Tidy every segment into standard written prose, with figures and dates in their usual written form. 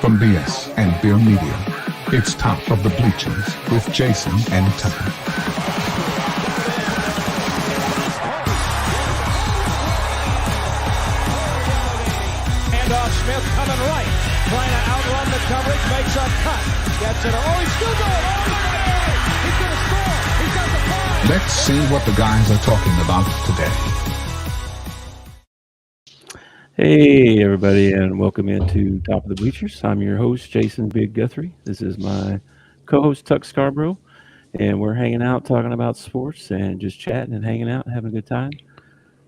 From BS and Beer Media, it's Top of the Bleachers with Jason and Tuck. Handoff, Smith coming right, trying to outrun the coverage, makes a cut, gets it. Oh, he's still going. Oh, he's going to score. He's got the ball. Let's see what the guys are talking about today. Hey, everybody, and welcome into Top of the Bleachers. I'm your host, Jason Big Guthrie. This is my co-host, Tuck Scarbrough, and we're hanging out talking about sports and just chatting and hanging out and having a good time.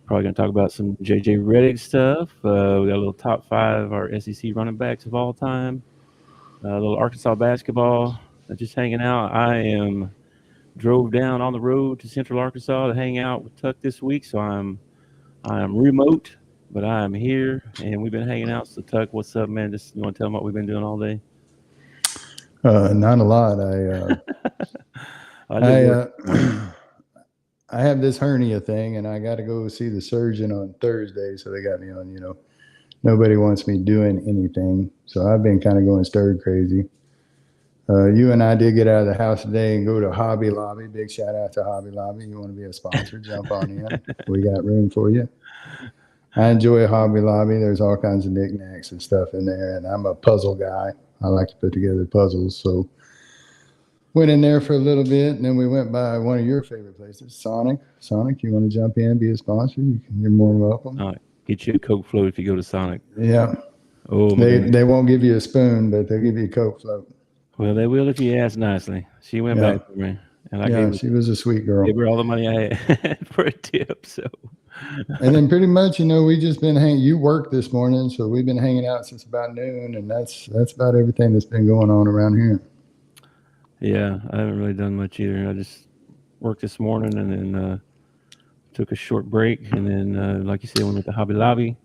Probably going to talk about some JJ Redick stuff. We got a little top 5 of our SEC running backs of all time, a little Arkansas basketball, just hanging out. I drove down on the road to Central Arkansas to hang out with Tuck this week, so I'm remote. But I'm here, and we've been hanging out. So, Tuck, what's up, man? Just you want to tell them what we've been doing all day? Not a lot. I have this hernia thing, and I got to go see the surgeon on Thursday. So they got me on. Nobody wants me doing anything. So I've been kind of going stir crazy. You and I did get out of the house today and go to Hobby Lobby. Big shout out to Hobby Lobby. You want to be a sponsor? Jump on in. We got room for you. I enjoy Hobby Lobby. There's all kinds of knickknacks and stuff in there, and I'm a puzzle guy. I like to put together puzzles. So went in there for a little bit, and then we went by one of your favorite places, Sonic. Sonic, you want to jump in, be a sponsor? You're more than welcome. All right. Get you a Coke float if you go to Sonic. Yeah. Oh, they won't give you a spoon, but they'll give you a Coke float. Well, they will if you ask nicely. She went back for me. And she was a sweet girl. Gave her all the money I had for a tip. So. And then pretty much, we just been hanging. You worked this morning, so we've been hanging out since about noon, and that's about everything that's been going on around here. Yeah, I haven't really done much either. I just worked this morning and then took a short break, and then, like you said, went to Hobby Lobby.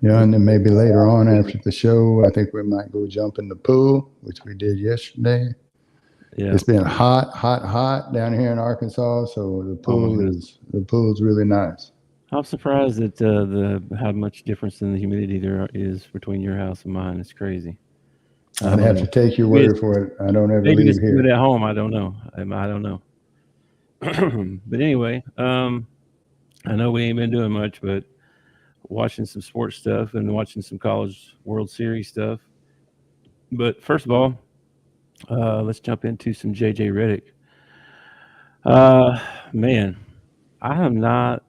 Yeah, and then maybe later on after the show, I think we might go jump in the pool, which we did yesterday. Yeah, it's been hot down here in Arkansas, so the pool's really nice. I'm surprised at how much difference in the humidity there is between your house and mine. It's crazy. I'd have to take your word for it. I don't ever maybe leave here. Maybe at home. I don't know. But anyway, I know we ain't been doing much, but watching some sports stuff and watching some college World Series stuff. But first of all, let's jump into some JJ Redick. Man, I am not.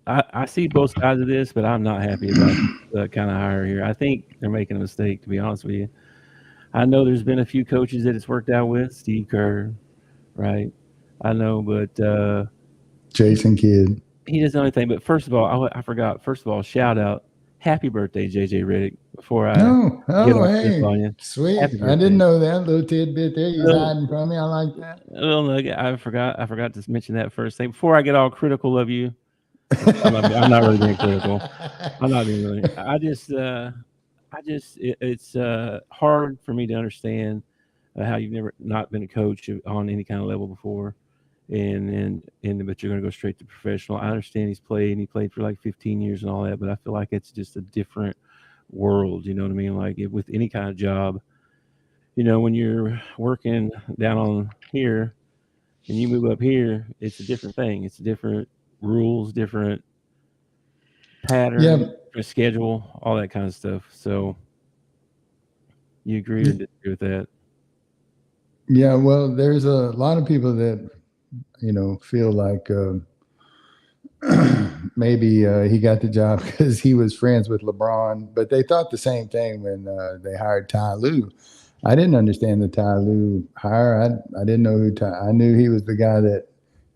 I see both sides of this, but I'm not happy about the kind of hire here. I think they're making a mistake, to be honest with you. I know there's been a few coaches that it's worked out with, Steve Kerr, right? I know, but Jason Kidd. He doesn't know anything. But first of all, I forgot. First of all, shout out, happy birthday, JJ Redick. Before I get on you. Sweet. I didn't know that little tidbit there. You're hiding from me. I like that. Little nugget. I forgot to mention that first thing before I get all critical of you. I'm not really being critical. I'm not being really. It's hard for me to understand how you've never not been a coach on any kind of level before, but you're going to go straight to professional. I understand he played for like 15 years and all that, but I feel like it's just a different world. You know what I mean? Like with any kind of job, when you're working down on here and you move up here, it's a different thing. It's a different rules, different pattern, different schedule, all that kind of stuff. So you agree or disagree with that? Yeah, well, there's a lot of people that, feel like maybe he got the job because he was friends with LeBron, but they thought the same thing when they hired Ty Lue. I didn't understand the Ty Lue hire. I didn't know who I knew he was the guy that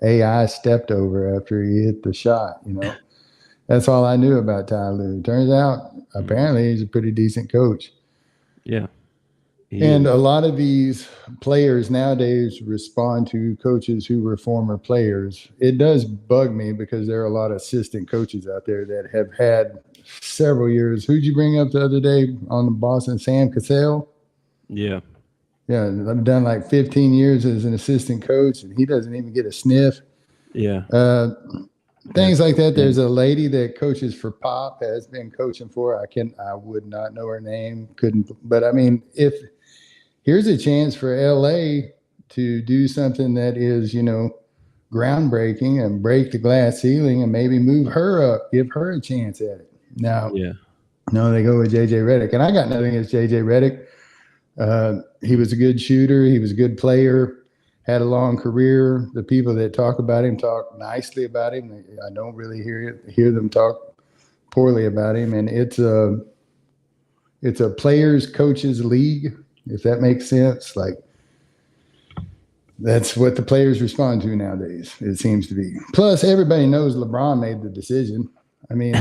AI stepped over after he hit the shot, That's all I knew about Ty Lue. Turns out, apparently, he's a pretty decent coach. Yeah. And a lot of these players nowadays respond to coaches who were former players. It does bug me because there are a lot of assistant coaches out there that have had several years. Who'd you bring up the other day on the Boston? Sam Cassell? Yeah. Yeah, I've done like 15 years as an assistant coach, and he doesn't even get a sniff. Yeah. things like that. There's a lady that coaches for Pop, has been coaching for. I would not know her name, couldn't. But I mean, if here's a chance for LA to do something that is, groundbreaking and break the glass ceiling and maybe move her up, give her a chance at it. Now, no, they go with JJ Redick, and I got nothing against JJ Redick. He was a good shooter. He was a good player. Had a long career. The people that talk about him talk nicely about him. I don't really hear them talk poorly about him. And it's a players coaches league, if that makes sense. Like, that's what the players respond to nowadays, it seems to be. Plus, everybody knows LeBron made the decision. I mean,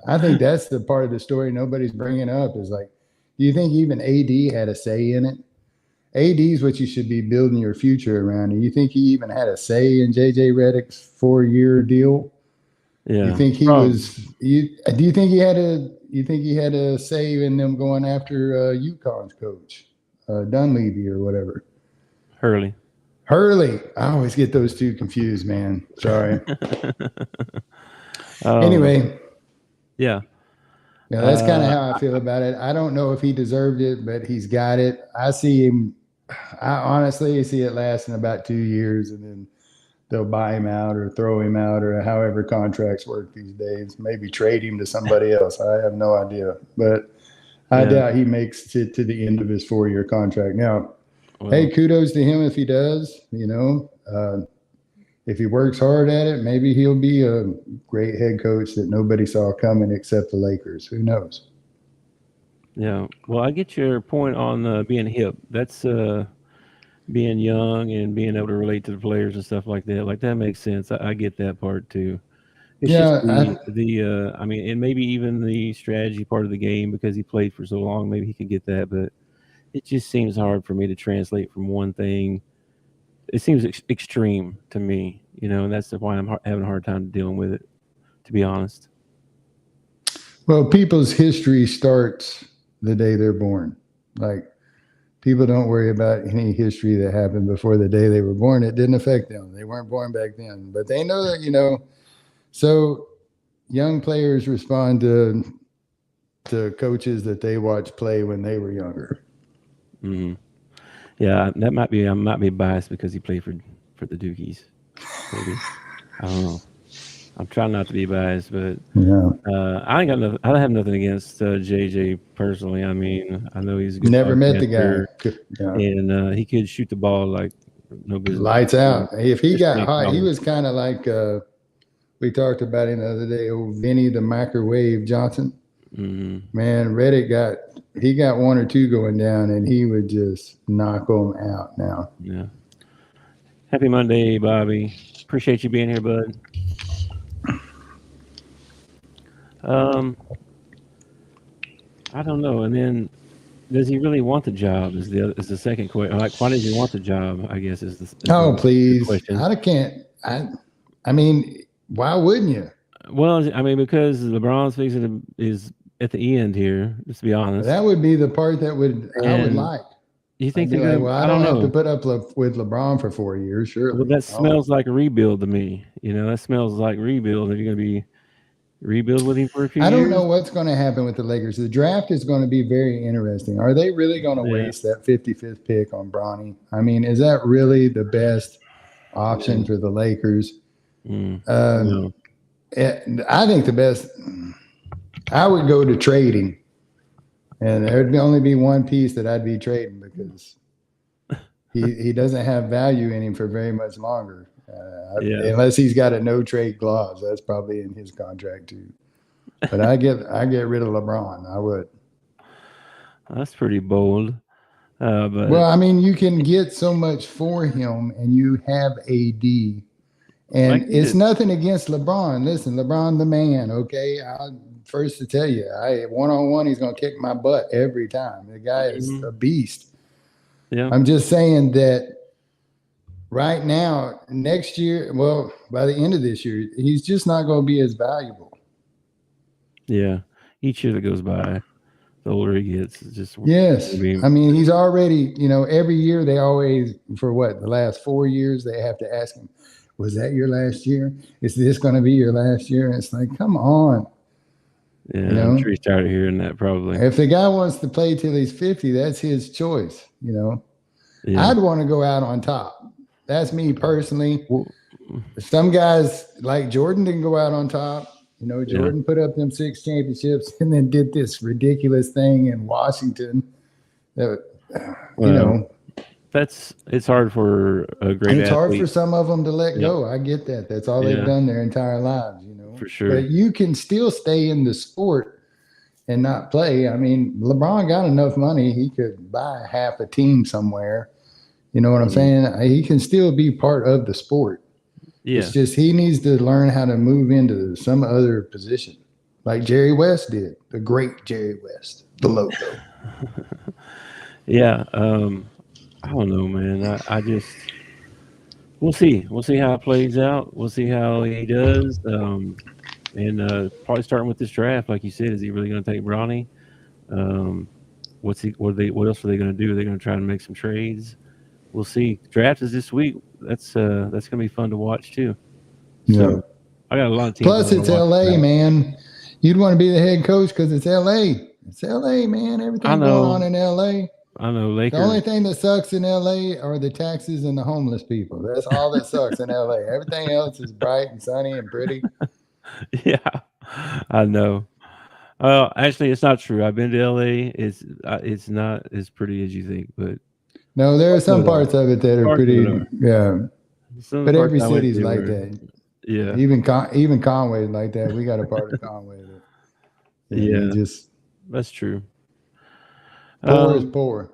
I think that's the part of the story nobody's bringing up is like, do you think even AD had a say in it? AD is what you should be building your future around. Do you think he even had a say in JJ Redick's 4-year deal? Yeah. You think he was? Do you think he had a? You think he had a say in them going after UConn's coach, Dunleavy or whatever? Hurley. I always get those two confused, man. Sorry. Anyway. Yeah. Yeah, that's kind of how I feel about it. I don't know if he deserved it, but he's got it. I honestly see it lasting about 2 years, and then they'll buy him out or throw him out or however contracts work these days. Maybe trade him to somebody else. I have no idea. But I doubt he makes it to the end of his 4-year contract. Now, hey, kudos to him if he does, if he works hard at it, maybe he'll be a great head coach that nobody saw coming except the Lakers. Who knows? Yeah. Well, I get your point on being hip. That's being young and being able to relate to the players and stuff like that. Like, that makes sense. I get that part too. It's just I mean, and maybe even the strategy part of the game, because he played for so long, maybe he could get that. But it just seems hard for me to translate from one thing. It seems extreme to me, and that's why I'm having a hard time dealing with it, to be honest. Well, people's history starts the day they're born. Like, people don't worry about any history that happened before the day they were born. It didn't affect them. They weren't born back then. But they know that, so young players respond to coaches that they watch play when they were younger. Mm-hmm. Yeah, I might be biased because he played for the Dukies. Maybe. I don't know. I'm trying not to be biased, but I have nothing against JJ personally. I mean, I know he's a good never met the guy, and he could shoot the ball like no business. Lights out. If he got hot, he was kind of like we talked about him the other day. Old Vinny the Microwave Johnson. Mm-hmm. Man, Redick got 1 or 2 going down, and he would just knock them out now. Yeah. Happy Monday, Bobby. Appreciate you being here, bud. I don't know. And then, does he really want the job? Is the second question. Like, why does he want the job? I guess is the please. Question. I mean, why wouldn't you? Well, I mean, because LeBron's fixing is at the end here. Just to be honest, that would be the part that I would like. You think they're like, well, I don't have to put up with LeBron for 4 years, sure. Well, that smells like a rebuild to me. That smells like rebuild. If you're going to be rebuild with him for a few years. I don't know what's going to happen with the Lakers. The draft is going to be very interesting. Are they really going to waste that 55th pick on Bronny? I mean, is that really the best option for the Lakers? No. I think the best – I would go to trading. And there'd only be one piece that I'd be trading because he doesn't have value in him for very much longer. Unless he's got a no trade clause. That's probably in his contract too. But I get rid of LeBron. I would. That's pretty bold. Well, I mean, you can get so much for him, and you have AD. And it's nothing against LeBron. Listen, LeBron the man, okay? First to tell you, one-on-one, he's going to kick my butt every time. The guy is a beast. Yeah. I'm just saying that right now, next year, well, by the end of this year, he's just not going to be as valuable. Yeah. Each year that goes by, the older he gets, it's just yes. I mean, he's already, every year they always, for the last 4 years, they have to ask him, was that your last year? Is this going to be your last year? And it's like, come on. Yeah, You know? I'm sure he started hearing that probably. If the guy wants to play till he's 50, that's his choice. You know, Yeah. I'd want to go out on top. That's me personally. Well, Some guys like Jordan didn't go out on top. You know, Jordan put up them 6 championships and then did this ridiculous thing in Washington. That, you know, it's hard for a great it's athlete. hard for some of them to let go. I get that. That's all they've done their entire lives, you know. For sure. But you can still stay in the sport and not play. I mean, LeBron got enough money. He could buy half a team somewhere. You know what I'm saying? He can still be part of the sport. Yeah. It's just he needs to learn how to move into some other position, like Jerry West did, the great Jerry West, the logo. Yeah. I don't know, man. I just we'll see. We'll see how it plays out. We'll see how he does. And probably starting with this draft, like you said, is he really going to take Bronny? What else are they going to do? Are they going to try and make some trades? We'll see. Draft is this week. That's going to be fun to watch too. So I got a lot of teams. Plus, it's LA, man. You'd want to be the head coach because it's LA. It's LA, man. Everything going on in LA. I know. Lakers. The only thing that sucks in LA are the taxes and the homeless people. That's all that sucks in LA. Everything else is bright and sunny and pretty. Yeah, I know. Actually, it's not true. I've been to LA. It's not as pretty as you think, but no, there are some parts of it that are pretty. Yeah, but every city's like that. Yeah, even Conway's like that. We got a part of Conway that just that's true. Poor is poor.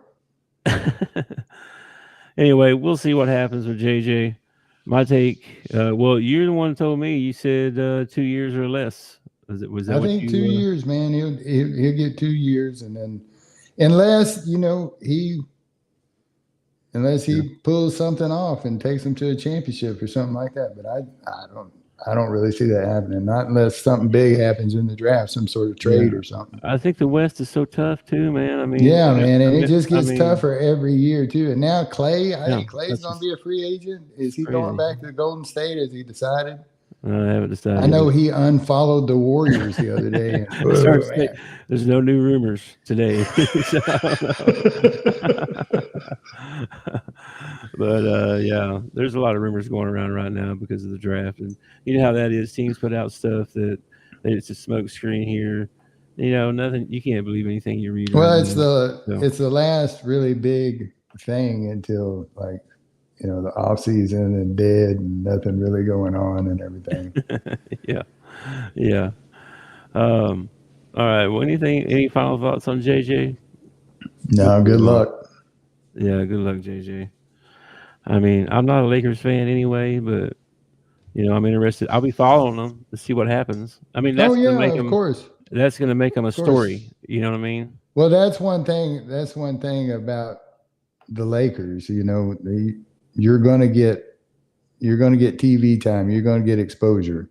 Anyway, we'll see what happens with JJ. My take. Well, you're the one who told me. You said 2 years or less. Was that? I think 2 years, man. He'll get 2 years, and then unless he pulls something off and takes them to a championship or something like that. But I don't really see that happening. Not unless something big happens in the draft, some sort of trade or something. I think the West is so tough too, man. I mean, man, and it just gets tougher every year too. And now Clay, I think Clay's going to be a free agent. Is he going back to Golden State? Has he decided? I haven't decided. I know he unfollowed the Warriors the other day. There's no new rumors today. But yeah, there's a lot of rumors going around right now because of the draft, and you know how that is. Teams put out stuff that it's a smoke screen here. Nothing. You can't believe anything you read. Well, it's the last really big thing until the off season and dead and nothing really going on and everything. Yeah. All right. Well, any final thoughts on JJ? No, good luck. Yeah, good luck, JJ. I mean, I'm not a Lakers fan anyway, but I'm interested. I'll be following them to see what happens. I mean, that's of course. That's going to make them a story. You know what I mean? Well, that's one thing. That's one thing about the Lakers. You're going to get TV time. You're going to get exposure.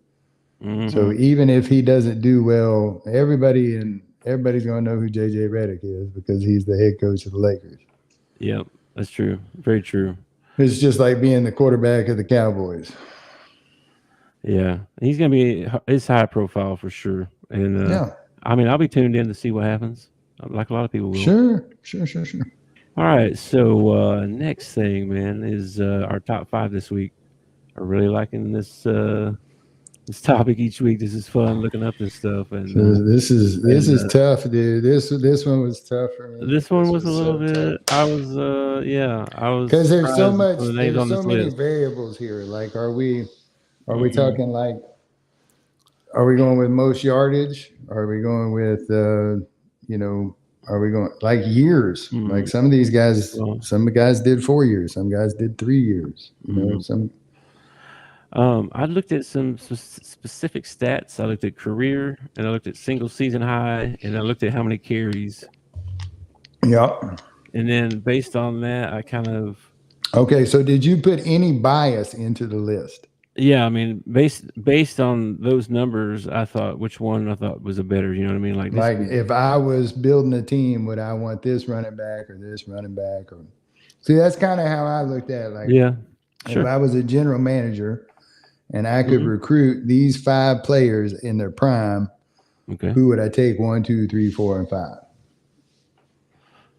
Mm-hmm. So even if he doesn't do well, everybody's going to know who JJ Redick is because he's the head coach of the Lakers. Yep, that's true. Very true. It's just like being the quarterback of the Cowboys. Yeah, he's going to be. It's high profile for sure. And I mean, I'll be tuned in to see what happens, like a lot of people will. Sure. All right, so next thing, man, is our top 5 this week. I'm really liking this topic each week. This is fun looking up this stuff, and this is tough, dude. This one was tough for me. This one was a little bit. I was because there's so many variables here. Like, are we talking like? Are we going with most yardage? Are we going with Are we going like years? Mm-hmm. Like some of these guys, some guys did 4 years, some guys did 3 years. I looked at some specific stats. I looked at career, and I looked at single season high, and I looked at how many carries. Yep. And then based on that, I kind of. Okay, so did you put any bias into the list? Yeah, I mean, based on those numbers, I thought which one I thought was a better. You know what I mean? Like if I was building a team, would I want this running back or this running back? Or see, that's kind of how I looked at it. Like, yeah, sure. If I was a general manager, and I could recruit these 5 players in their prime, who would I take 1, 2, 3, 4, and 5?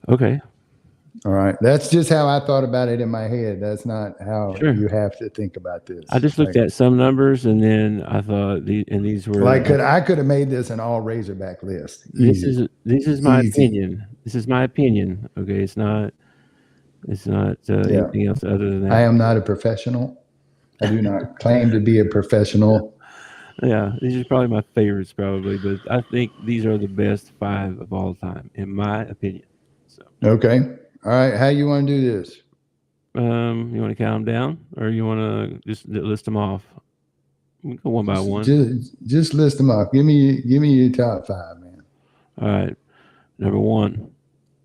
Okay. All right. That's just how I thought about it in my head. That's not how you have to think about this. I just looked at some numbers, and then I thought these were like I could have made this an all Razorback list. This is my opinion. This is my opinion. Okay, it's not anything else other than that. I am not a professional. I do not claim to be a professional. Yeah, these are probably my favorites, but I think these are the best 5 of all time, in my opinion. So okay, all right. How you want to do this? You want to count them down, or you want to just list them off? We can go one by one. Just list them off. Give me your top 5, man. All right, number 1,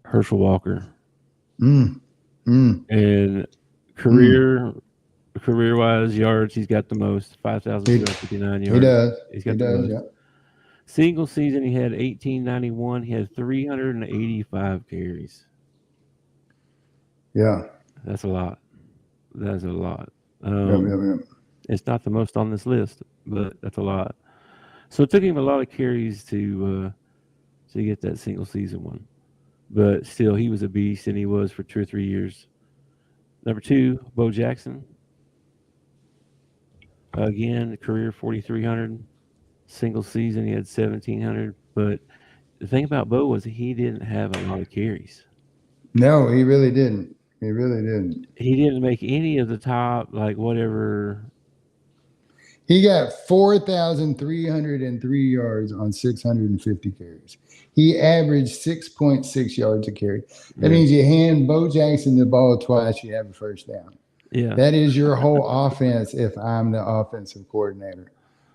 Herschel Walker. And career-wise yards, he's got the most, 5,259 yards. He does. He's got the most. Yeah. Single season, he had 1,891. He had 385 carries. Yeah. That's a lot. That's a lot. Yep. It's not the most on this list, but that's a lot. So it took him a lot of carries to get that single season one. But still, he was a beast, and he was for 2 or 3 years. Number 2, Bo Jackson. Again, career 4,300. Single season, he had 1,700. But the thing about Bo was he didn't have a lot of carries. No, he really didn't. He really didn't. He didn't make any of the top, like whatever. He got 4,303 yards on 650 carries. He averaged 6.6 yards a carry. That means you hand Bo Jackson the ball twice, you have a first down. Yeah. That is your whole offense if I'm the offensive coordinator.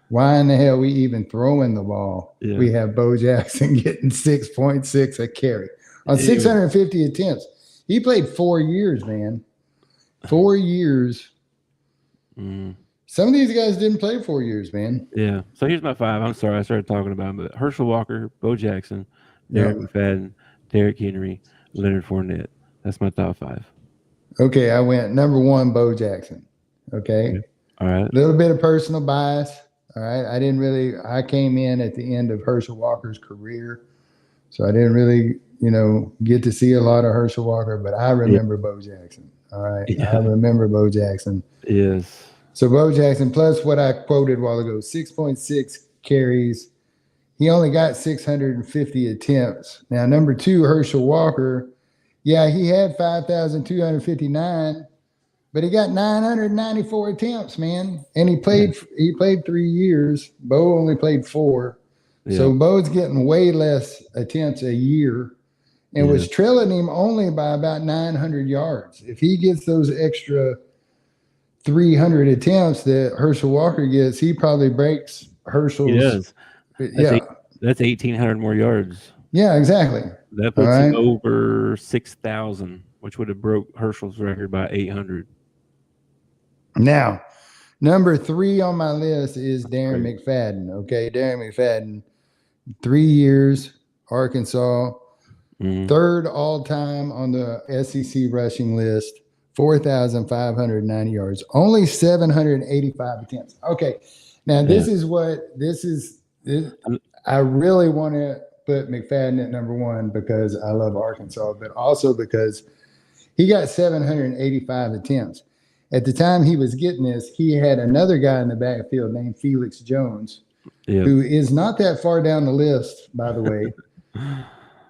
Why in the hell we even throwing the ball? Yeah. We have Bo Jackson getting 6.6 a carry on 650 attempts. He played 4 years, man. 4 years. Some of these guys didn't play 4 years, man. Yeah. So here's my 5. I'm sorry I started talking about him, but Herschel Walker, Bo Jackson, Darren McFadden, Derrick Henry, Leonard Fournette. That's my top 5. Okay, I went number 1, Bo Jackson. Okay. All right. A little bit of personal bias. All right. I came in at the end of Herschel Walker's career. So I didn't really, get to see a lot of Herschel Walker, but I remember Bo Jackson. All right. Yeah. I remember Bo Jackson. Yes. So Bo Jackson, plus what I quoted a while ago, 6.6 carries. He only got 650 attempts. Now, number 2, Herschel Walker, he had 5,259, but he got 994 attempts, man. And he played 3 years. Bo only played 4. Yeah. So Bo's getting way less attempts a year and was trailing him only by about 900 yards. If he gets those extra 300 attempts that Herschel Walker gets, he probably breaks Herschel's. He does. That's 1,800 more yards. Yeah, exactly. That puts him over 6,000, which would have broke Herschel's record by 800. Now, number 3 on my list is Darren McFadden. Okay, Darren McFadden, 3 years, Arkansas, 3rd all-time on the SEC rushing list. 4,590 yards, only 785 attempts. Okay, now this is I really want to put McFadden at number 1 because I love Arkansas, but also because he got 785 attempts. At the time he was getting this, he had another guy in the backfield named Felix Jones, who is not that far down the list, by the way.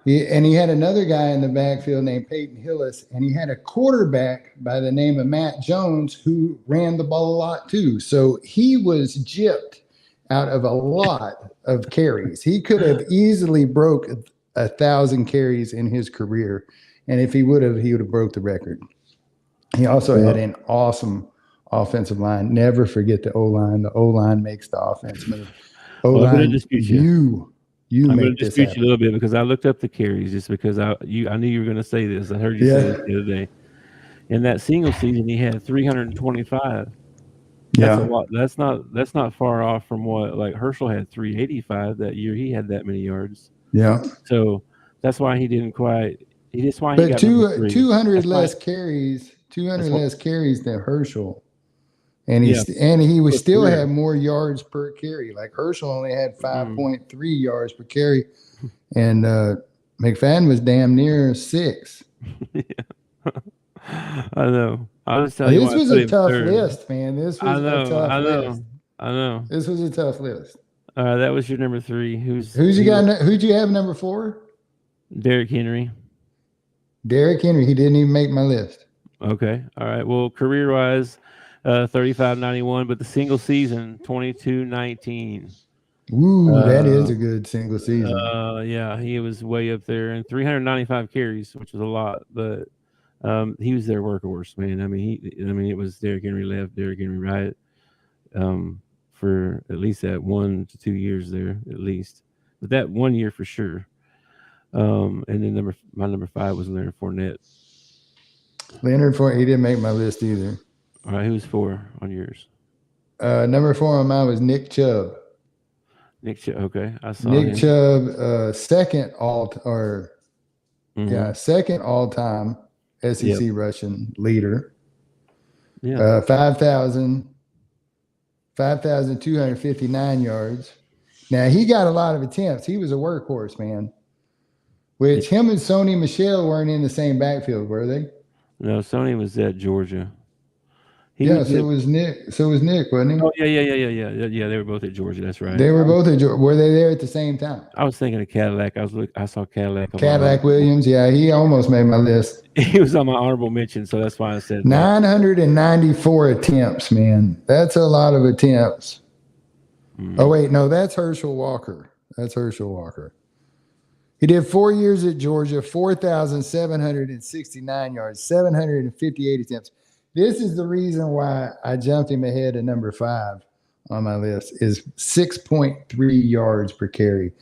And he had another guy in the backfield named Peyton Hillis, and he had a quarterback by the name of Matt Jones who ran the ball a lot too. So he was gypped out of a lot of carries. He could have easily broke 1,000 carries in his career, and if he would have broke the record. He also had an awesome offensive line. Never forget the O-line. The O-line makes the offense move. O-line, I'm going to dispute you. I'm going to dispute you a little bit because I looked up the carries just because I knew you were going to say this. I heard you say this the other day. In that single season, he had 325. That's a lot. That's not far off from what like Herschel had 385 that year. He had that many yards. Yeah. So that's why he didn't quite. That's why he got 200 less carries. 200 less carries than Herschel. And he was still career. had more yards per carry. Like Herschel only had 5.3 yards per carry, and McFadden was damn near 6. Yeah. I know. I was telling you, This was a tough list, man. This was a tough list. I know. This was a tough list. That was your number 3. Who'd you have number 4? Derrick Henry. Derrick Henry. He didn't even make my list. Okay. All right. Well, career-wise, 35-91, but the single season, 22-19. Ooh, that is a good single season. Yeah, he was way up there, and 395 carries, which was a lot, but he was their workhorse, man. I mean, it was Derrick Henry left, Derrick Henry right, for at least that 1 to 2 years there, at least. But that 1 year for sure. And then my number 5 was Leonard Fournette. Leonard Fournette, he didn't make my list either. All right, who's 4 on yours? Number 4 on mine was Nick Chubb. Nick Chubb, okay, I saw Nick him. Chubb, second all-time SEC rushing leader. Yeah, 5,259 yards. Now he got a lot of attempts. He was a workhorse, man. Which him and Sony Michel weren't in the same backfield, were they? No, Sony was at Georgia. So was Nick, wasn't he? Oh yeah. They were both at Georgia. That's right. They were both at Georgia. Were they there at the same time? I was thinking of Cadillac. I saw Cadillac. Cadillac Williams. Yeah, he almost made my list. He was on my honorable mention, so that's why I said 994 attempts, man. That's a lot of attempts. Oh wait, no, that's Herschel Walker. He did 4 years at Georgia, 4,769 yards, 758 attempts. This is the reason why I jumped him ahead to number 5 on my list is 6.3 yards per carry.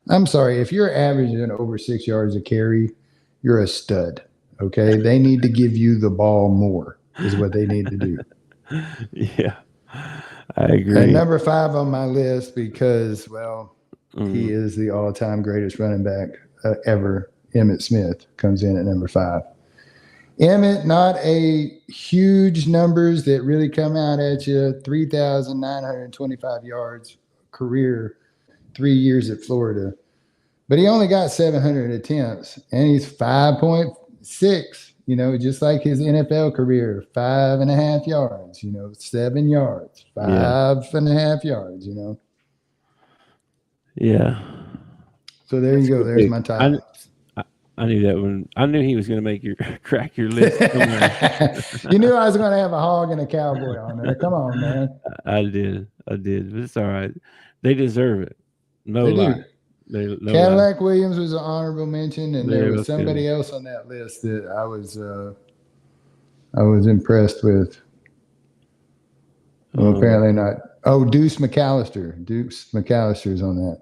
I'm sorry, if you're averaging over 6 yards a carry, you're a stud. Okay, they need to give you the ball more is what they need to do. Yeah, I agree. And number 5 on my list because, well, he is the all-time greatest running back ever. Emmitt Smith comes in at number 5. Emmitt, not a huge numbers that really come out at you. 3,925 yards career, 3 years at Florida. But he only got 700 attempts, and he's 5.6, just like his NFL career, 5.5 yards, 7 yards, 5.5 yards, Yeah. So there you go. There's my top. I knew that one. I knew he was going to crack your list. You knew I was going to have a hog and a cowboy on there. Come on, man. I did. But it's all right. They deserve it. No lie. Cadillac Williams was an honorable mention, and there was somebody else on that list that I was impressed with. Well, apparently not. Oh, Deuce McAllister. Deuce McAllister's on that.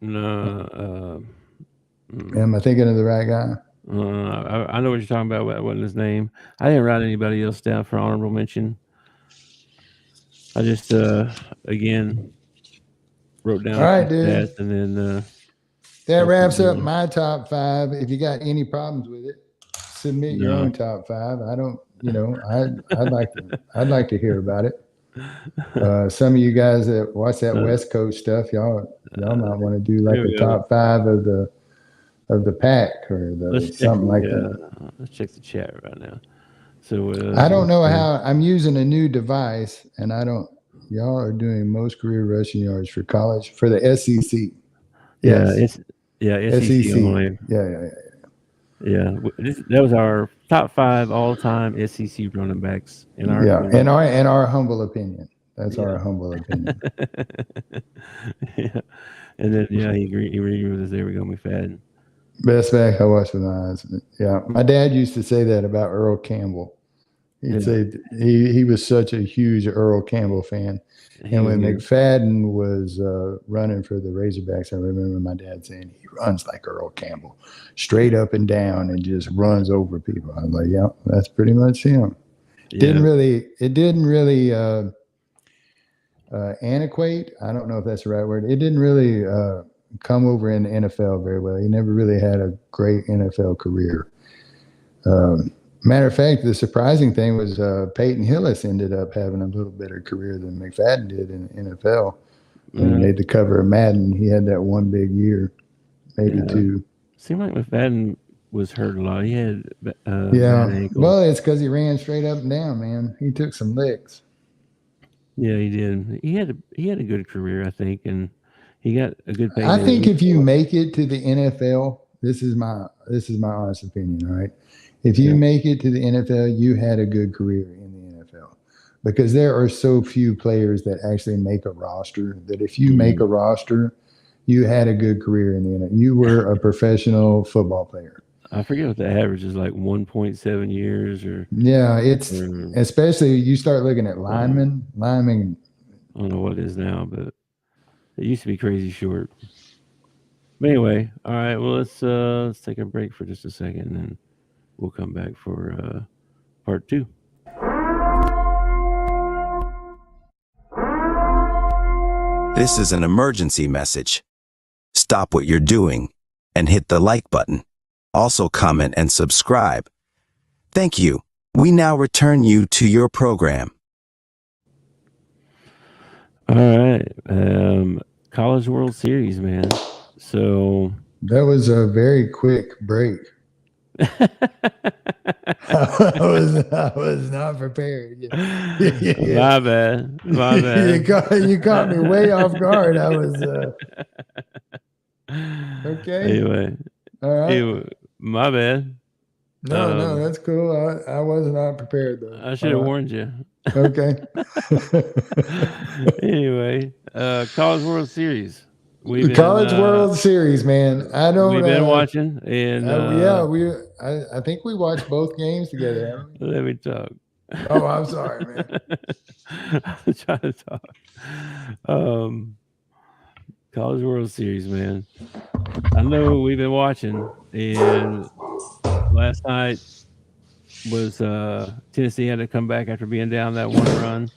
No. Am I thinking of the right guy? I know what you're talking about. What wasn't his name? I didn't write anybody else down for honorable mention. I just again wrote down. All right, dude. And then that wraps up my top 5. If you got any problems with it, submit your own top 5. I don't. I'd like to hear about it. Some of you guys that watch that West Coast stuff, y'all might want to do like a top 5 of the pack or something like that. Let's check the chat right now. So I don't know how I'm using a new device, and y'all are doing most career rushing yards for college for the SEC. Yes. SEC. Only. Yeah. That was our top 5 all-time SEC running backs in our in our humble opinion. That's our humble opinion. Yeah, and then he agreed with us. There we go, McFadden. Best back I watched with my eyes. Yeah, my dad used to say that about Earl Campbell. He'd say he was such a huge Earl Campbell fan. And when McFadden was running for the Razorbacks, I remember my dad saying he runs like Earl Campbell, straight up and down, and just runs over people. I was like, yeah, that's pretty much him. Yeah. It didn't really antiquate. I don't know if that's the right word. It didn't really come over in the NFL very well. He never really had a great NFL career. Matter of fact, the surprising thing was Peyton Hillis ended up having a little better career than McFadden did in the NFL. When he made the cover of Madden, he had that one big year, maybe two. Seemed like McFadden was hurt a lot. He had Yeah. bad ankle. Well, it's because he ran straight up and down, man. He took some licks. Yeah, he did. He had a good career, I think, and he got a good pay. I think if you make it to the NFL, this is my honest opinion, all right? If you make it to the NFL, you had a good career in the NFL, because there are so few players that actually make a roster that if you make a roster, you had a good career in the NFL. You were a professional football player. I forget what the average is, like 1.7 years or. Yeah, it's especially you start looking at linemen. I don't know what it is now, but it used to be crazy short. But anyway, all right. Well, let's take a break for just a second, and then we'll come back for part 2. This is an emergency message. Stop what you're doing and hit the like button. Also comment and subscribe. Thank you. We now return you to your program. All right. College World Series, man. So that was a very quick break. I was not prepared. My bad. You caught me way off guard. I was okay. Anyway, all right. Anyway, my bad. No, that's cool. I was not prepared though. I should have warned you. Okay. Anyway, College World Series. College World Series, man. We've been watching, and I think we watched both games together, haven't we? Let me talk. Oh, I'm sorry, man. I'm trying to talk. College World Series, man. I know we've been watching, and last night was Tennessee had to come back after being down that one run. It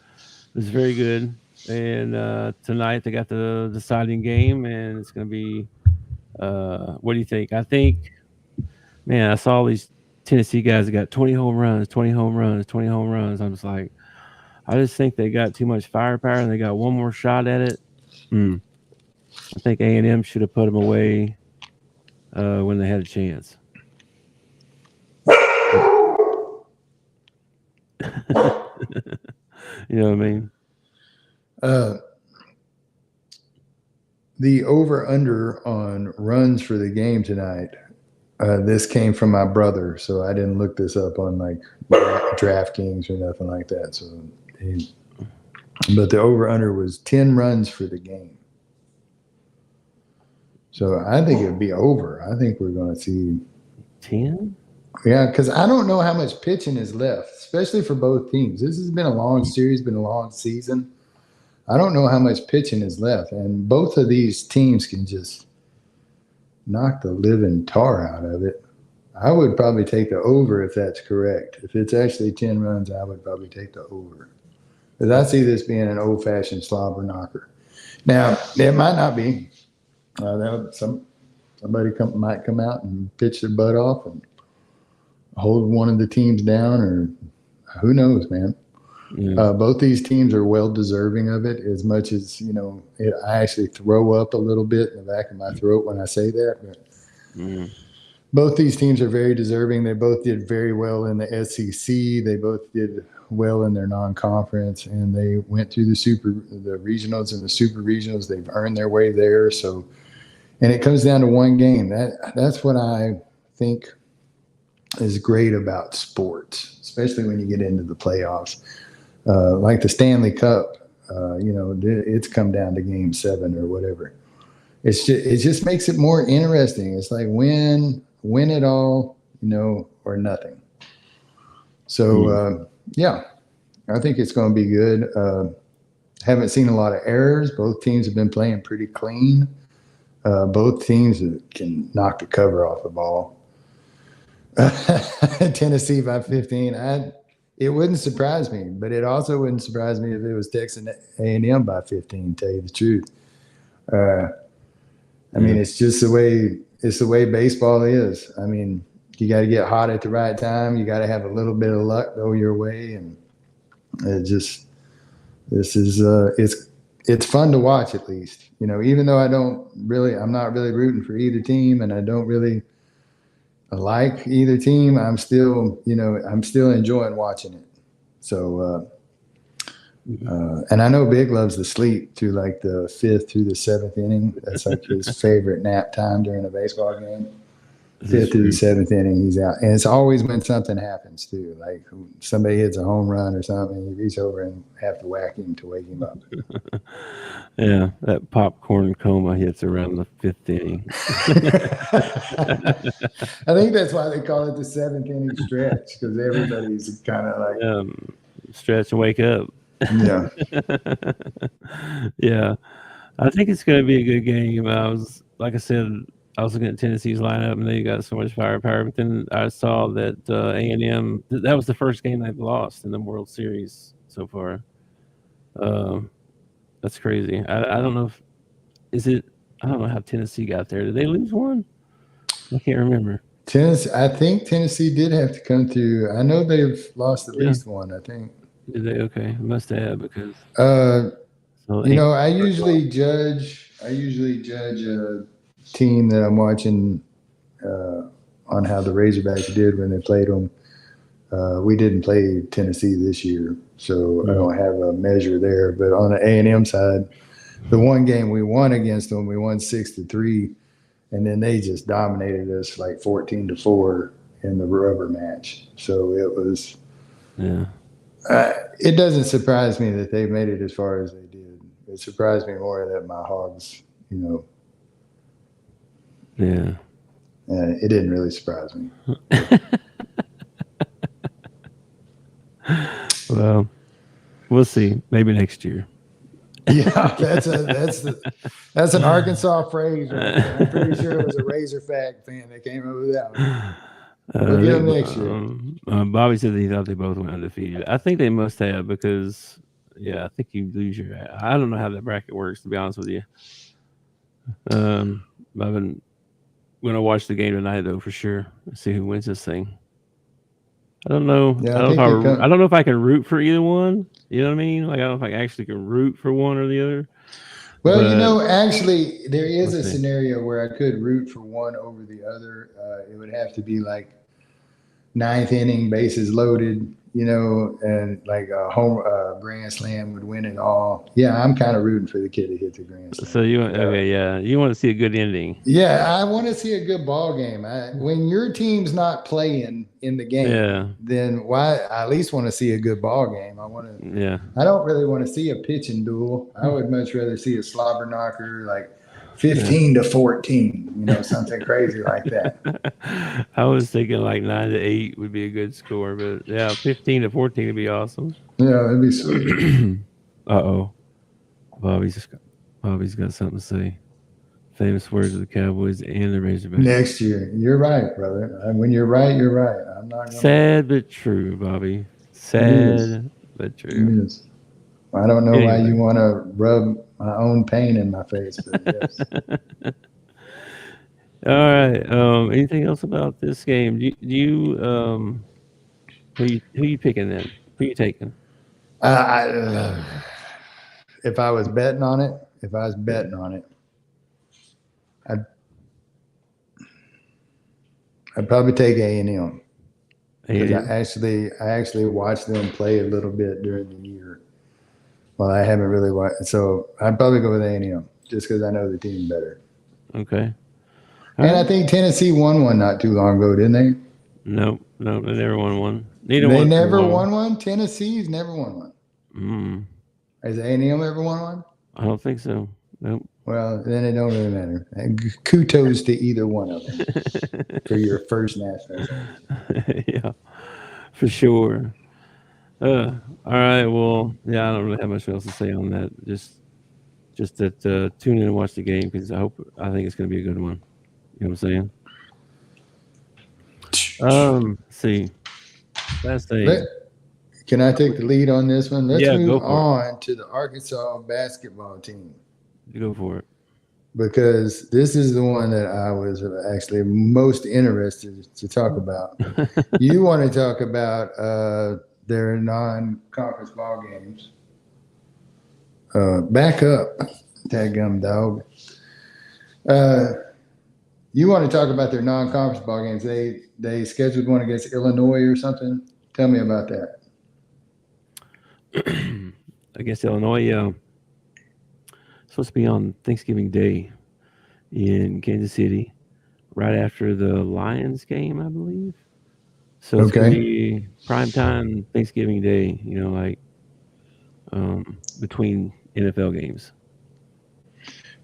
was very good. And tonight they got the deciding game, and it's going to be what do you think? I think, man, I saw all these Tennessee guys that got 20 home runs. I'm just like, I just think they got too much firepower, and they got one more shot at it. I think A&M should have put them away when they had a chance. You know what I mean? The over-under on runs for the game tonight, this came from my brother, so I didn't look this up on like DraftKings or nothing like that. But the over-under was 10 runs for the game. So I think it'd be over. I think we're going to see 10. Yeah, because I don't know how much pitching is left, especially for both teams. This has been a long series, been a long season. I don't know how much pitching is left, and both of these teams can just knock the living tar out of it. I would probably take the over if that's correct. If it's actually 10 runs, I would probably take the over, because I see this being an old-fashioned slobber knocker. Now, it might not be. Somebody might come out and pitch their butt off and hold one of the teams down, or who knows, man. Yeah. Both these teams are well deserving of it, as much as, I actually throw up a little bit in the back of my throat when I say that. But both these teams are very deserving. They both did very well in the SEC. They both did well in their non-conference, and they went through the regionals and the super regionals. They've earned their way there. So, and it comes down to one game. That's what I think is great about sports, especially when you get into the playoffs. Like the Stanley Cup, it's come down to Game 7 or whatever. It just makes it more interesting. It's like win it all, or nothing. So I think it's going to be good. Haven't seen a lot of errors. Both teams have been playing pretty clean. Both teams can knock the cover off the ball. Tennessee by 15. It wouldn't surprise me, but it also wouldn't surprise me if it was Texas A&M by 15. To tell you the truth, I mean, it's just the way baseball is. I mean, you got to get hot at the right time. You got to have a little bit of luck go your way, and it's fun to watch at least. You know, even though I'm not really rooting for either team, and I don't really like either team. I'm still enjoying watching it. So, and I know Big loves to sleep to like the 5th through the 7th inning. That's like his favorite nap time during a baseball game. 5th through the 7th inning, he's out. And it's always when something happens too, like somebody hits a home run or something, you reach over and have to whack him to wake him up. Yeah, that popcorn coma hits around the 5th inning. I think that's why they call it the 7th inning stretch, because everybody's kind of like stretch and wake up. Yeah. Yeah. I think it's going to be a good game. I was looking at Tennessee's lineup, and they got so much firepower. But then I saw that A&M, that was the first game they've lost in the World Series so far. That's crazy. I don't know I don't know how Tennessee got there. Did they lose one? I can't remember. I think Tennessee did have to come through. I know they've lost at least one, I think. Did they? Okay. Must have, because I usually judge a team that I'm watching on how the Razorbacks did when they played them. We didn't play Tennessee this year, so I don't have a measure there. But on the A&M side, the one game we won against them, we won 6-3, and then they just dominated us like 14-4 in the rubber match. So it was. Yeah. It doesn't surprise me that they made it as far as they did. It surprised me more that my Hogs, Yeah. It didn't really surprise me. Well, we'll see. Maybe next year. Yeah, that's an Arkansas phrase. Right there. I'm pretty sure it was a Razorback fan that came up with that one. We'll get them next year. Bobby said he thought they both went undefeated. I think they must have, because, I think you lose your. I don't know how that bracket works, to be honest with you. I've been going to watch the game tonight, though, for sure. See who wins this thing. I don't know. Yeah, I don't know if I can root for either one. You know what I mean? Like, I don't know if I actually can root for one or the other. Well, actually, there is a scenario where I could root for one over the other. It would have to be like 9th inning, bases loaded, and like a home grand slam would win it all. Yeah, I'm kind of rooting for the kid to hit the grand slam. So you want to see a good ending. Yeah, I want to see a good ball game. When your team's not playing in the game, then why? I at least want to see a good ball game. I don't really want to see a pitching duel. I would much rather see a slobber knocker, like 15-14, something crazy like that. I was thinking like 9-8 would be a good score, but 15-14 would be awesome. Yeah, it'd be sweet. Uh-oh. Bobby's got something to say. Famous words of the Cowboys and the Razorbacks. Next year. You're right, brother. When you're right, you're right. I'm not sad but true, Bobby. Sad but true. Yes. I don't know why you want to rub my own pain in my face, but yes. All right. Anything else about this game? Who you picking then? Who you taking? If I was betting on it, I'd probably take A&M. I actually watched them play a little bit during the year. Well, I haven't really watched, so I'd probably go with A&M just because I know the team better. Okay. And I think Tennessee won one not too long ago, didn't they? No, they never won one. They never won one? Tennessee's never won one. Has A&M ever won one? I don't think so. Nope. Well, then it don't really matter. Kudos to either one of them for your first national championship. Yeah, for sure. All right. Well, I don't really have much else to say on that. Just that tune in and watch the game, because I think it's going to be a good one. You know what I'm saying? See. Last thing. Can I take the lead on this one? Let's move go for on to the Arkansas basketball team. You go for it. because this is the one that I was actually most interested to talk about. You want to talk about their non-conference ball games. Back up, dadgum dog. You want to talk about their non-conference ball games. They scheduled one against Illinois or something. Tell me about that. Against Illinois, supposed to be on Thanksgiving Day in Kansas City, right after the Lions game, I believe. So it's going to be prime time Thanksgiving Day, like between NFL games.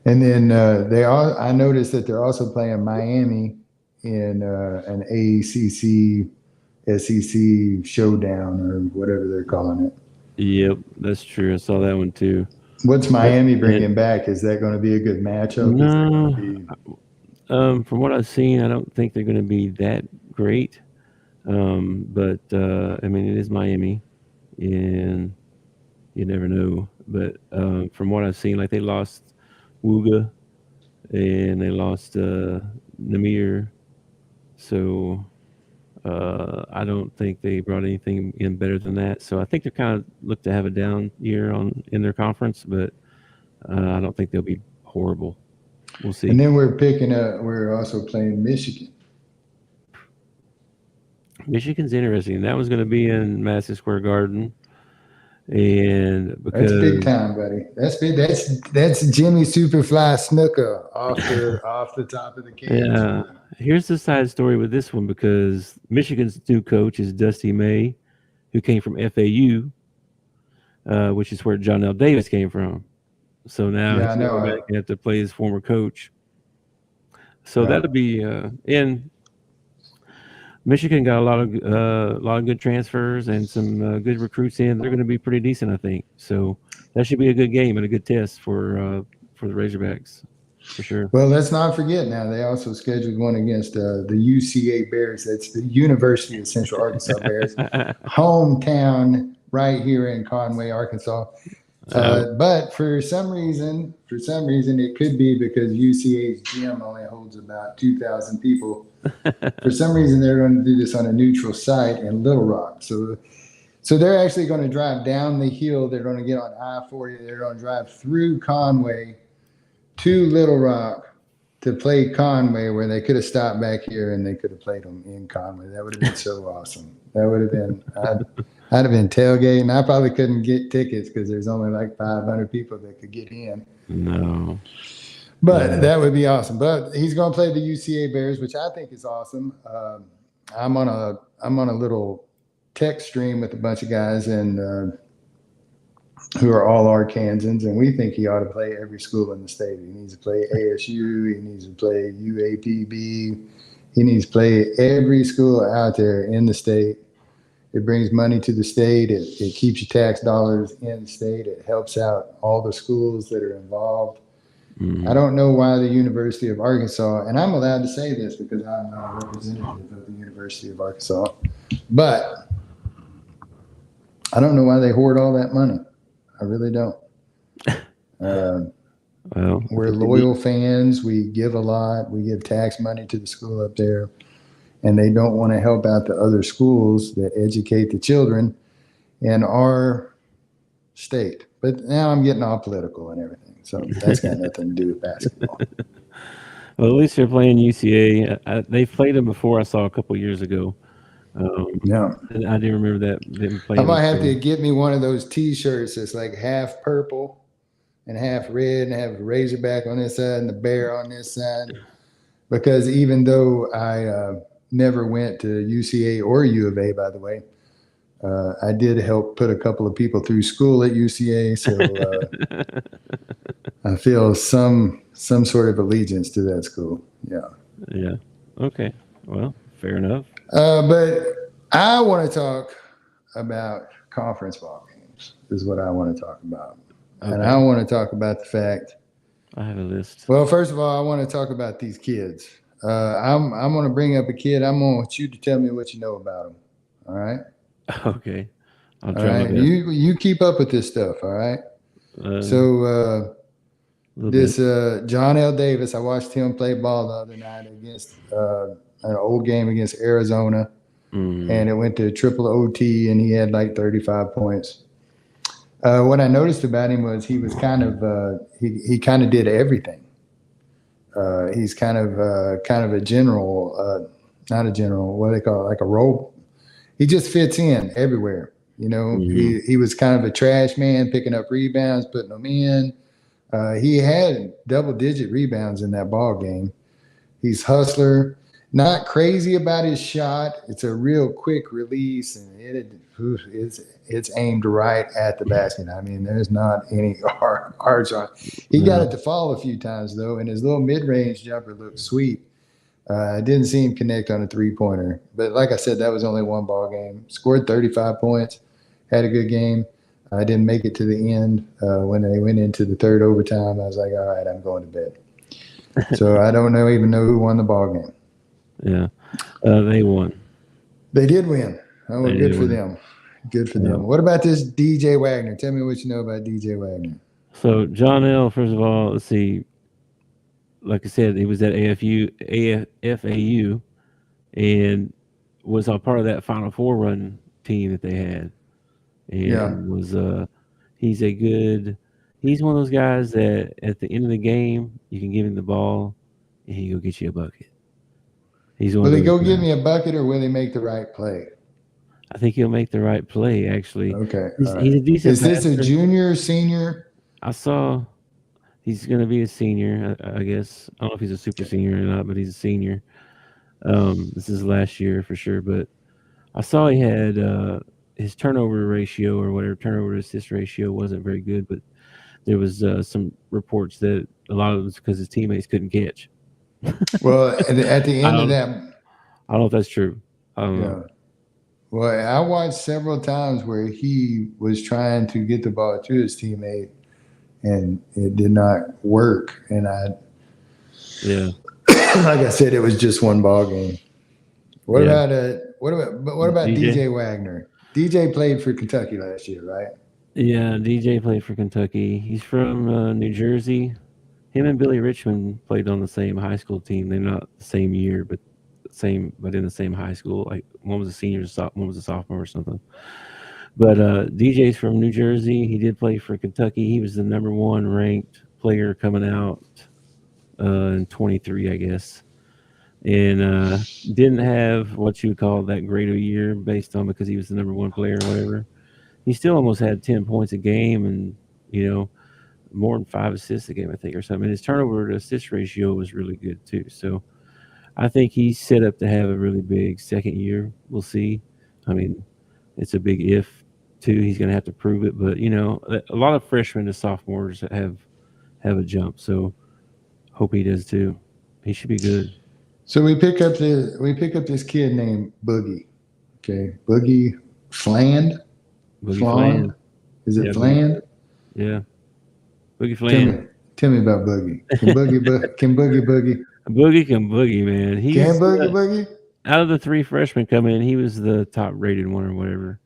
And then I noticed that they're also playing Miami in an ACC SEC showdown or whatever they're calling it. Yep, that's true. I saw that one too. What's Miami bringing back? Is that going to be a good matchup? No. From what I've seen, I don't think they're going to be that great. But I mean, it is Miami, and you never know. But from what I've seen, like they lost Wooga, and they lost Namir, so I don't think they brought anything in better than that. So I think they kind of look to have a down year in their conference, but I don't think they'll be horrible. We'll see. And then we're also playing Michigan. Michigan's interesting. That was going to be in Madison Square Garden, and because that's big time, buddy. That's big. That's Jimmy Superfly Snuka off the top of the cage. Yeah. Here's the side story with this one, because Michigan's new coach is Dusty May, who came from FAU, which is where John L. Davis came from. So now he's going to have to play his former coach. So that'll be and Michigan got a lot of good transfers and some good recruits in. They're going to be pretty decent, I think. So that should be a good game and a good test for the Razorbacks, for sure. Well, let's not forget now, they also scheduled one against the UCA Bears. That's the University of Central Arkansas Bears, hometown right here in Conway, Arkansas. But for some reason, it could be because UCA's gym only holds about 2,000 people. For some reason, they're going to do this on a neutral site in Little Rock. So they're actually going to drive down the hill. They're going to get on I-40. They're going to drive through Conway to Little Rock to play Conway, where they could have stopped back here and they could have played them in Conway. That would have been so awesome. That would have been I'd have been tailgating. I probably couldn't get tickets because there's only like 500 people that could get in. No. But that would be awesome. But he's going to play the UCA Bears, which I think is awesome. I'm on a little text stream with a bunch of guys and who are all Arkansans, and we think he ought to play every school in the state. He needs to play ASU. He needs to play UAPB. He needs to play every school out there in the state. It brings money to the state. It keeps your tax dollars in the state. It helps out all the schools that are involved. I don't know why the University of Arkansas, and I'm allowed to say this because I'm not a representative of the University of Arkansas, but I don't know why they hoard all that money. I really don't. Well, we're loyal fans. We give a lot. We give tax money to the school up there, and they don't want to help out the other schools that educate the children in our state. But now I'm getting all political and everything. So that's got nothing to do with basketball. Well, at least they're playing UCA. They've played them before. I saw a couple of years ago. Yeah, I didn't remember that. I might have to get me one of those T-shirts that's like half purple and half red, and have a Razorback on this side and the bear on this side. Because even though I never went to UCA or U of A, by the way, I did help put a couple of people through school at UCA, so I feel some sort of allegiance to that school. Yeah. Yeah. Okay. Well, fair enough. But I want to talk about conference ball games. Is what I want to talk about, and I want to talk about the fact. I have a list. Well, first of all, I want to talk about these kids. I'm going to bring up a kid. I'm going to want you to tell me what you know about him. All right. Okay. I'll All try right. my best. You keep up with this stuff. All right. So This John L. Davis, I watched him play ball the other night against an old game against Arizona, and it went to triple OT, and he had like 35 points. What I noticed about him was he was kind of he kind of did everything. He's kind of a general, not a general. What do they call it? Like a role. He just fits in everywhere. You know, he was kind of a trash man, picking up rebounds, putting them in. He had double-digit rebounds in that ball game. He's hustler, not crazy about his shot. It's a real quick release, and it's aimed right at the basket. I mean, there's not any hard shot. He got it to fall a few times though, and his little mid-range jumper looked sweet. I didn't see him connect on a three-pointer, but like I said, that was only one ball game. Scored 35 points, had a good game. I didn't make it to the end. When they went into the third overtime, I was like, all right, I'm going to bed. So I don't even know who won the ball game. Yeah, they won. They did win. Oh, well, good for them. Good for them. What about this DJ Wagner? Tell me what you know about DJ Wagner. So John L., first of all, let's see. Like I said, he was at FAU, and was a part of that Final Four run team that they had. And he's one of those guys that at the end of the game, you can give him the ball and he'll get you a bucket. Will he go give me a bucket, or will he make the right play? I think he'll make the right play, actually. Okay. He's a decent Is this a junior, senior? I saw he's going to be a senior, I guess. I don't know if he's a super senior or not, but he's a senior. This is last year for sure, but I saw he had his turnover ratio or whatever, turnover to assist ratio wasn't very good, but there was some reports that a lot of it was because his teammates couldn't catch. Well, at the end of that, I don't know if that's true. I don't know. Well, I watched several times where he was trying to get the ball to his teammate, and it did not work. And like I said, it was just one ball game. What about DJ Wagner? DJ played for Kentucky last year, right? Yeah, DJ played for Kentucky. He's from New Jersey. Him and Billy Richmond played on the same high school team. They're not the same year, but in the same high school. Like one was a senior, one was a sophomore or something. But DJ's from New Jersey. He did play for Kentucky. He was the number 1 ranked player coming out in 23, I guess. And didn't have what you would call that grade of a year based on because he was the number 1 player or whatever. He still almost had 10 points a game and, more than 5 assists a game, I think, or something. And his turnover to assist ratio was really good too. So I think he's set up to have a really big second year. We'll see. I mean, it's a big if too. He's going to have to prove it. But, a lot of freshmen to sophomores have a jump. So hope he does too. He should be good. So we pick up this kid named Boogie. Okay, Boogie Fland. Fland. Is it Fland? Yeah. Boogie Fland. Tell me about Boogie. Can Boogie boogie? Boogie can boogie, man. Can boogie? Out of the 3 freshmen coming in, he was the top rated one or whatever.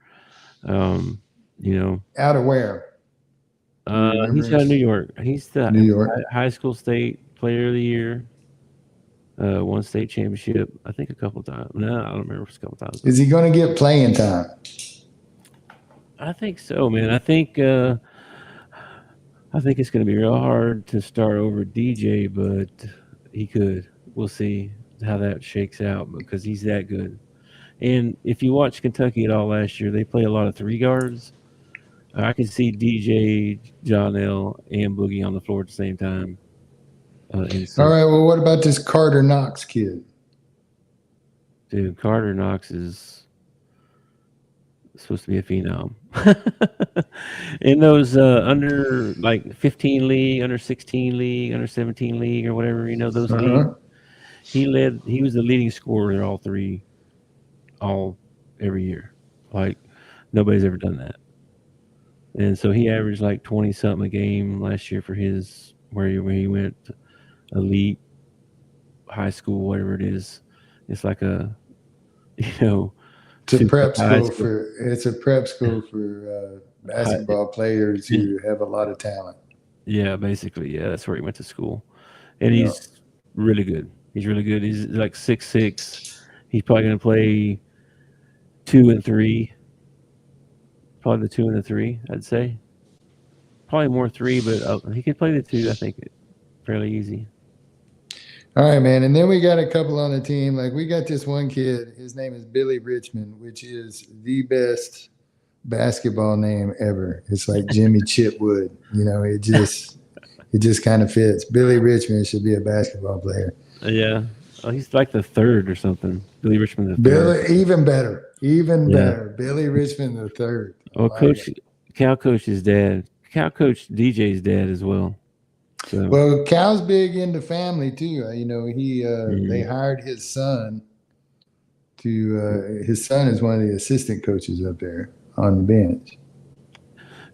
Out of where? He's out of New York. He's the New York high school state player of the year. Won state championship, I think a couple times. No, I don't remember if it's a couple times. Is he going to get playing time? I think so, man. I think it's going to be real hard to start over DJ, but he could. We'll see how that shakes out because he's that good. And if you watch Kentucky at all last year, they play a lot of 3 guards. I can see DJ, John L., and Boogie on the floor at the same time. All right, well, what about this Carter Knox kid? Dude, Carter Knox is supposed to be a phenom. In those under 15 league, under 16 league, under 17 league or whatever, those leagues, he was the leading scorer in all every year. Like nobody's ever done that. And so he averaged 20 something a game last year for his where he went elite high school, whatever it is. It's like a it's a prep school for basketball players who have a lot of talent. Yeah, basically, yeah, that's where he went to school, and Yeah. he's really good. He's really good. He's like 6'6". He's probably going to play 2 and 3. Probably the 2 and the 3, I'd say. Probably more 3, but he could play the 2. I think fairly easy. All right, man. And then we got a couple on the team. Like we got this one kid. His name is Billy Richmond, which is the best basketball name ever. It's like Jimmy Chitwood. You know, it just kind of fits. Billy Richmond should be a basketball player. Yeah. Oh, he's like the 3rd or something. Billy Richmond the 3rd. Billy, even better. Better. Billy Richmond the 3rd. Well, Cal coach's dad. Cal coached DJ's dad as well. So. Well, Cal's big into family too. You know, they hired his son to. His son is one of the assistant coaches up there on the bench.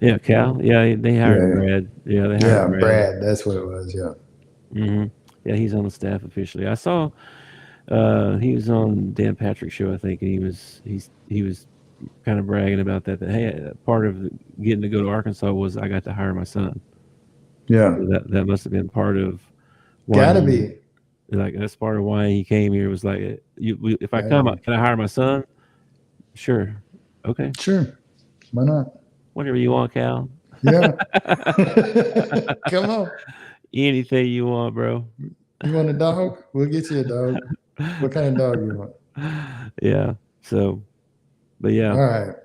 Yeah, Cal. Yeah, they hired Brad. Yeah, they hired Brad. That's what it was. Yeah. Mm-hmm. Yeah, he's on the staff officially. I saw he was on Dan Patrick's show, I think, and he was kind of bragging about that. That hey, part of getting to go to Arkansas was I got to hire my son. Yeah, so that must have been part of. Why Gotta be. Like that's part of why he came here. Was like, if I come, can I hire my son? Sure. Okay. Sure. Why not? Whatever you want, Cal. Yeah. Come on. Anything you want, bro. You want a dog? We'll get you a dog. What kind of dog you want? Yeah. So, but yeah. All right.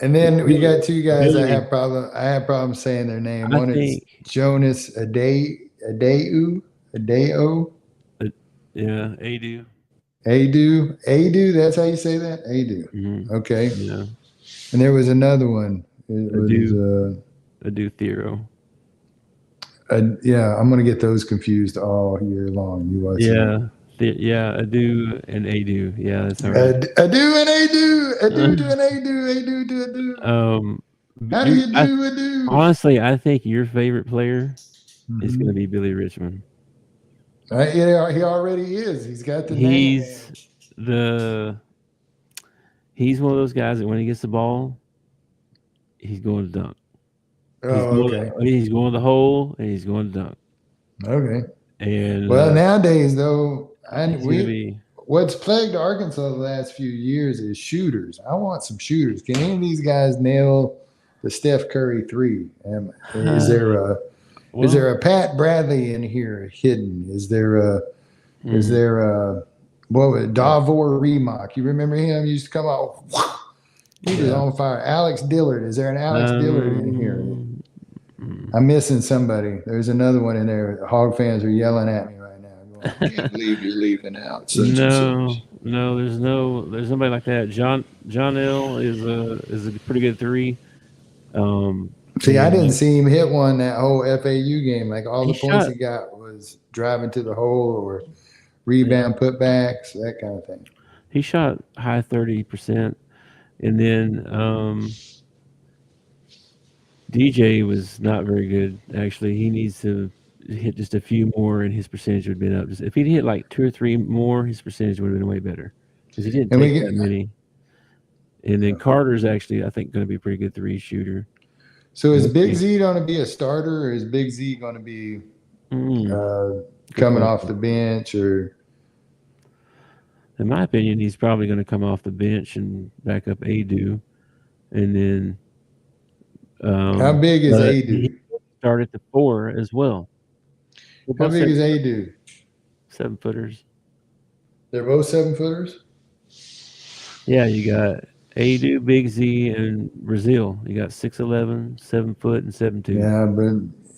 And then we got 2 guys I have problems saying their name. One is Jonas Adeo. Yeah, Adu. Adu, that's how you say that? Adu. Mm-hmm. Okay. Yeah. And there was another one. It was Adu Thero. Yeah, I'm going to get those confused all year long. You watch Adu and Adu. Yeah, that's all right. Adu and Adu. Adu to an Adu. Adu to Adu. How do you do Adu? Honestly, I think your favorite player is going to be Billy Richmond. He already is. He's got the name. He's one of those guys that when he gets the ball, he's going to dunk. He's going to the hole and he's going to dunk. Okay. And nowadays though, what's plagued Arkansas the last few years is shooters. I want some shooters. Can any of these guys nail the Steph Curry 3? Is there a Pat Bradley in here hidden? Is there a Davor Remock? You remember him? He used to come out. He was on fire. Alex Dillard. Is there an Alex Dillard in here? I'm missing somebody. There's another one in there. The Hog fans are yelling at me right now. Going, I can't believe you're leaving out. There's nobody like that. John L is a pretty good 3. See, I didn't see him hit one that whole FAU game. Like all the points he got was driving to the hole or rebound putbacks, that kind of thing. He shot high 30%. And then DJ was not very good, actually. He needs to hit just a few more, and his percentage would have been up. If he'd hit like 2 or 3 more, his percentage would have been way better. Because he didn't take that many. And then Carter's actually, I think, going to be a pretty good 3 shooter. So is Big Z going to be a starter, or is Big Z going to be coming off the bench? Or in my opinion, he's probably going to come off the bench and back up Adu. And then how big is Adu? He started at the 4 as well. How big is Adu? 7-footers. They're both 7-footers? Yeah, you got Adu, Big Z, and Brazil. You got 6'11", 7 foot, and 7'2". Yeah, but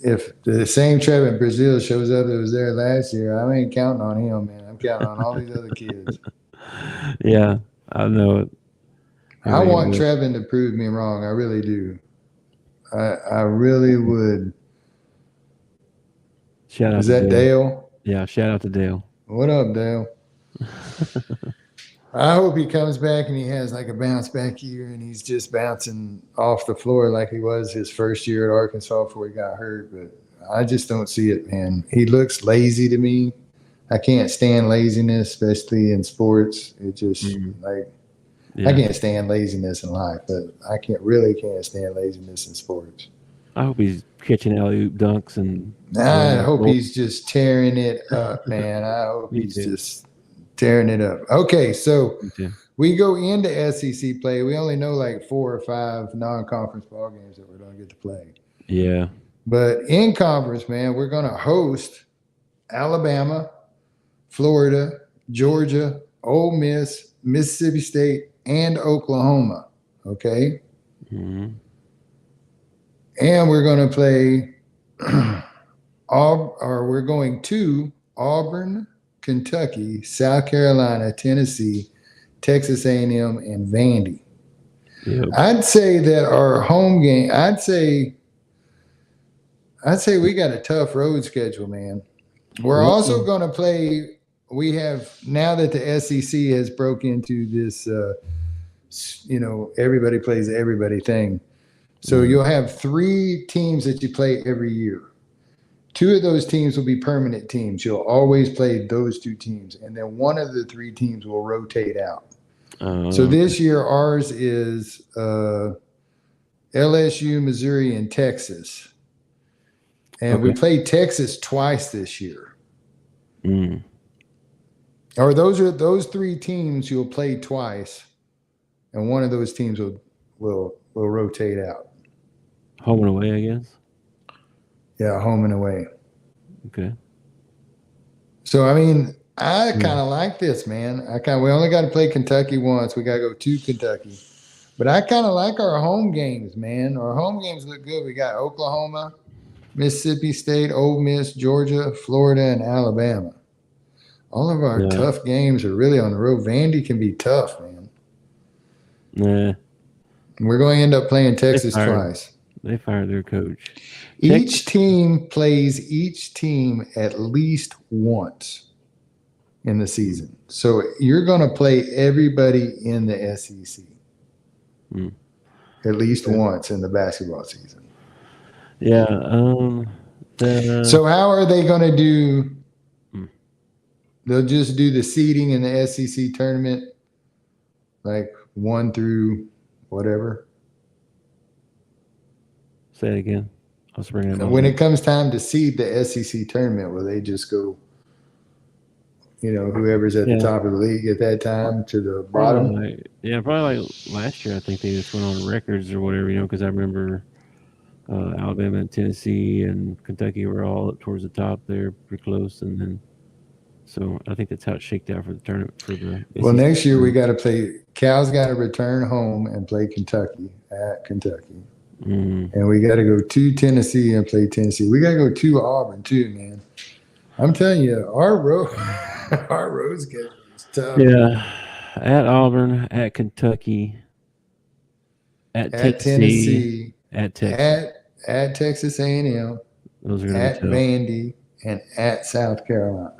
if the same Trevin Brazil shows up that was there last year, I ain't counting on him, man. I'm counting on all these other kids. Yeah, I know it. I want Trevin to prove me wrong. I really do. I really would. Shout out. Is that Dale? Yeah, shout out to Dale. What up, Dale? I hope he comes back and he has like a bounce back year and he's just bouncing off the floor like he was his first year at Arkansas before he got hurt. But I just don't see it, man. He looks lazy to me. I can't stand laziness, especially in sports. It just I can't stand laziness in life, but I can't stand laziness in sports. I hope he catching alley-oop dunks and. I hope he's just tearing it up, man. I hope he's just tearing it up. Okay, so we go into SEC play. We only know like 4 or 5 non-conference ball games that we're going to get to play. Yeah. But in conference, man, we're going to host Alabama, Florida, Georgia, Ole Miss, Mississippi State, and Oklahoma. Okay. Mm-hmm. And we're going to play, we're going to Auburn, Kentucky, South Carolina, Tennessee, Texas A&M, and Vandy. Yep. I'd say that our home game, I'd say we got a tough road schedule, man. We're also going to play. We have, now that the SEC has broke into this, everybody plays everybody thing. So you'll have 3 teams that you play every year. 2 of those teams will be permanent teams. You'll always play those 2 teams. And then 1 of the 3 teams will rotate out. So this year, ours is LSU, Missouri, and Texas. And we played Texas twice this year. Or those 3 teams you'll play twice, and 1 of those teams will rotate out. Home and away, I guess. Yeah, home and away. Okay. So I mean, I kind of like this, man. We only got to play Kentucky once. We got to go to Kentucky, but I kind of like our home games, man. Our home games look good. We got Oklahoma, Mississippi State, Ole Miss, Georgia, Florida, and Alabama. All of our tough games are really on the road. Vandy can be tough, man. Nah. We're going to end up playing Texas twice. They fired their coach. Each team plays each team at least once in the season. So you're going to play everybody in the SEC at least once in the basketball season. Yeah. So how are they going to do? They'll just do the seeding in the SEC tournament, like 1 through whatever. Say it again. I was bringing it up. When it comes time to seed the SEC tournament, will they just go, whoever's at the top of the league at that time to the bottom? Probably like last year. I think they just went on records or whatever, because I remember Alabama and Tennessee and Kentucky were all up towards the top there, pretty close, and then so I think that's how it shaked out for the tournament for the. Well, next year we got to play. Cal's got to return home and play Kentucky at Kentucky. And we got to go to Tennessee and play Tennessee. We got to go to Auburn too, man. I'm telling you, our road schedule is tough. Yeah, at Auburn, at Kentucky, at Tennessee, at Texas, at Texas A&M, those are at Vandy, and at South Carolina.